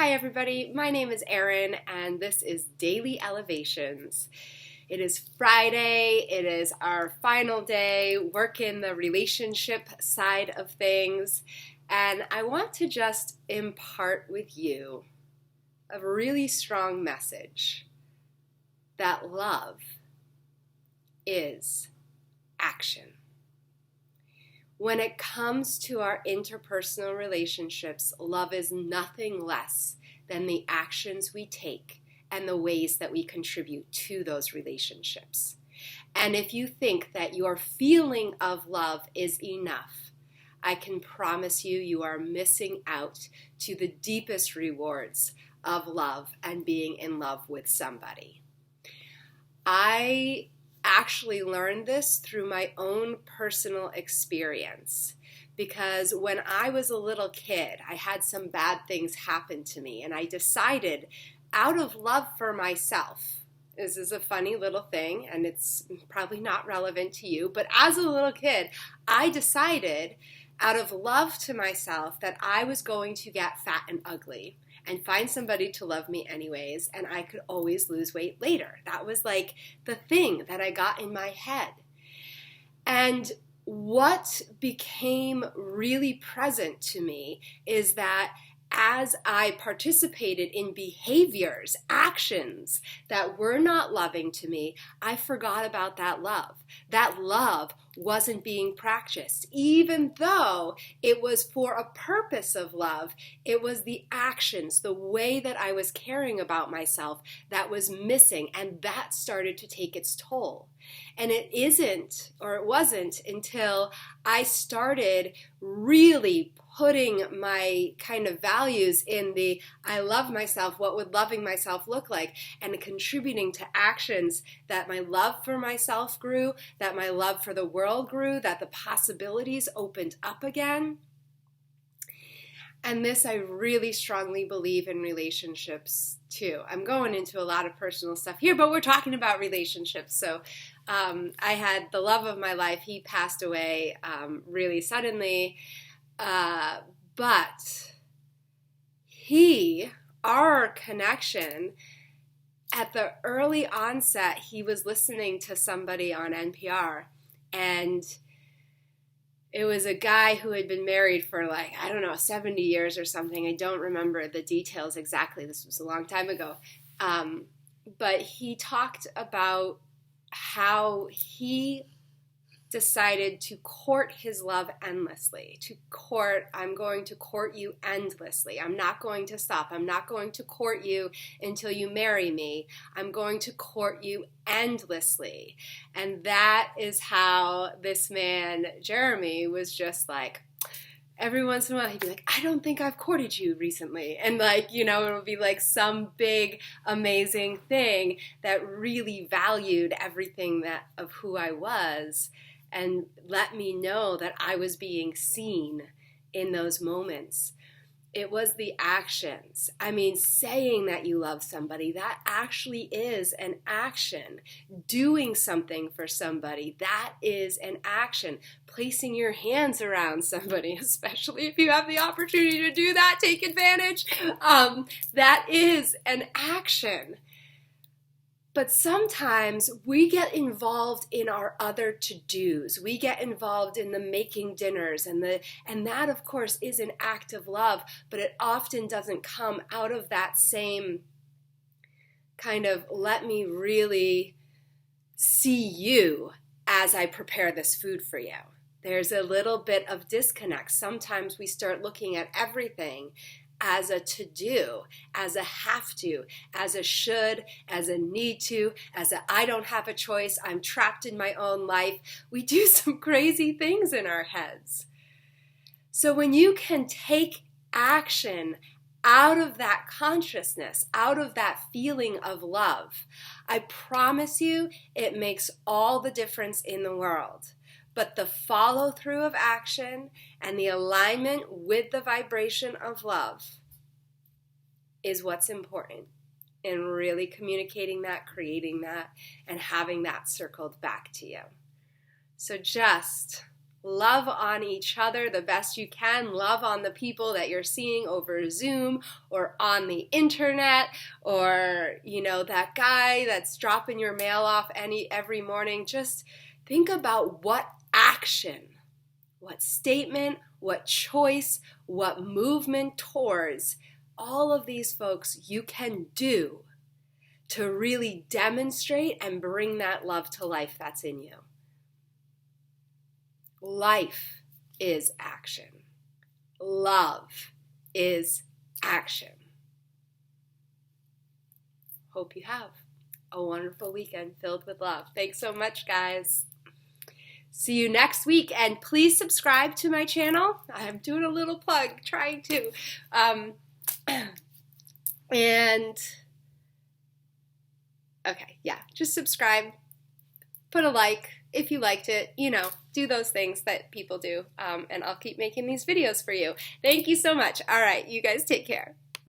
Hi everybody, my name is Erin and this is Daily Elevations. It is Friday, it is our final day, work in the relationship side of things, and I want to just impart with you a really strong message that love is action. When it comes to our interpersonal relationships, love is nothing less than the actions we take and the ways that we contribute to those relationships. And if you think that your feeling of love is enough, I can promise you you are missing out to the deepest rewards of love and being in love with somebody. I actually learned this through my own personal experience because when I was a little kid, I had some bad things happen to me, and I decided out of love for myself, this is a funny little thing and it's probably not relevant to you, but as a little kid, I decided out of love to myself that I was going to get fat and ugly and find somebody to love me anyways, and I could always lose weight later. That was like the thing that I got in my head. And what became really present to me is that as I participated in behaviors, actions that were not loving to me, I forgot about that love. That love wasn't being practiced. Even though it was for a purpose of love, it was the actions, the way that I was caring about myself that was missing, and that started to take its toll. And it wasn't until I started really putting my kind of values in the I love myself, what would loving myself look like, and contributing to actions that my love for myself grew, that my love for the world grew, that the possibilities opened up again. And this I really strongly believe in relationships too. I'm going into a lot of personal stuff here, but we're talking about relationships. So I had the love of my life. He passed away really suddenly. But our connection, at the early onset, he was listening to somebody on NPR, and it was a guy who had been married for 70 years or something. I don't remember the details exactly. This was a long time ago. But he talked about how he decided to court his love endlessly. I'm going to court you endlessly. I'm not going to stop. I'm not going to court you until you marry me. I'm going to court you endlessly. And that is how this man, Jeremy, was just like, every once in a while he'd be like, I don't think I've courted you recently. And it would be like some big, amazing thing that really valued everything of who I was, and let me know that I was being seen in those moments. It was the actions. I mean, saying that you love somebody, that actually is an action. Doing something for somebody, that is an action. Placing your hands around somebody, especially if you have the opportunity to do that, take advantage. That is an action. But sometimes we get involved in our other to-dos. We get involved in the making dinners, and that, of course, is an act of love, but it often doesn't come out of that same kind of let me really see you as I prepare this food for you. There's a little bit of disconnect. Sometimes we start looking at everything as a to-do, as a have to, as a should, as a need to, as a I don't have a choice, I'm trapped in my own life. We do some crazy things in our heads. So when you can take action out of that consciousness, out of that feeling of love, I promise you it makes all the difference in the world. But the follow-through of action and the alignment with the vibration of love is what's important in really communicating that, creating that, and having that circled back to you. So just Love on each other the best you can. Love on the people that you're seeing over Zoom or on the internet, or, you know, that guy that's dropping your mail off every morning. Just think about what action, what statement, what choice, what movement towards all of these folks you can do to really demonstrate and bring that love to life that's in you. Life is action. Love is action. Hope you have a wonderful weekend filled with love. Thanks so much, guys. See you next week, and please subscribe to my channel. I'm doing a little plug, trying to. Okay, yeah, just subscribe, put a like if you liked it, you know, do those things that people do, and I'll keep making these videos for you. Thank you so much. All right, you guys take care.